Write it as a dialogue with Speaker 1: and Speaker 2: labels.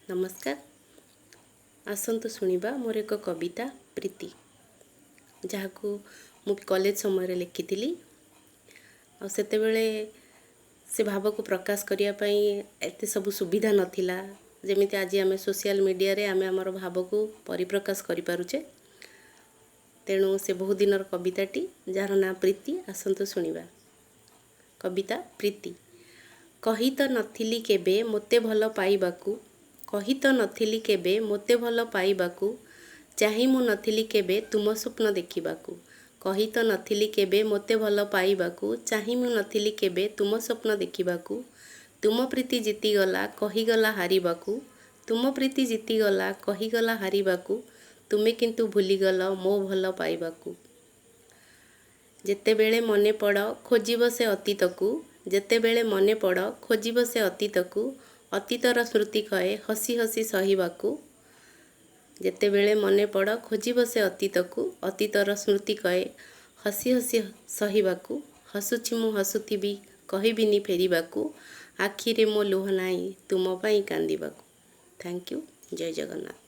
Speaker 1: नमस्कार। आसंतु शुणिबा मोर एक कविता प्रीति जहाँ को मु कॉलेज समय लिखी आतेबले से भाव को प्रकाश करने एत सब सुविधा नाला जमी आज आम सोशल मीडिया रे आम आमर भाव को परिप्रकाश करें। तेणु से बहुत दिन कविताटी जार ना प्रीति आसंतु शुणिबा। कविता प्रीति। कही तो नथिली केबे मोते भल पाइबाकू, कही तो नथिली केबे मोते भल पाइबाकू, चाहि मु नथिली केबे तुम स्वप्न देखिबाकू। कही तो नथिली केबे मोते भल पाइबाकू, चाहि मु नथिली केबे तुम स्वप्न देखिबाकू। तुम प्रीति जीतीगला कहीगला हारिबाकू, तुम प्रीति जीतीगला कहीगला हारिबाकू, तुमे किंतु भूलीगल मो भल पाइबाकू। जेतेबेले मने पड़ खोजिब से अतीतकू, जेतेबेले मने पड़ खोजिब से अतीतकू, अतीतर स्मृति कहे हसी हसी सहिबाकू। जेतेबेले मने पड़ खोजिब से अतीतकू, अतीतर स्मृति कहे हसी हसी सहिबाकू। हसुछि मु हसुथिबी कहिबिनी फेरिबाकू, आखिरे मो लुह नाई तुम पाई कांदिबाकू। Thank you. जय जगन्नाथ।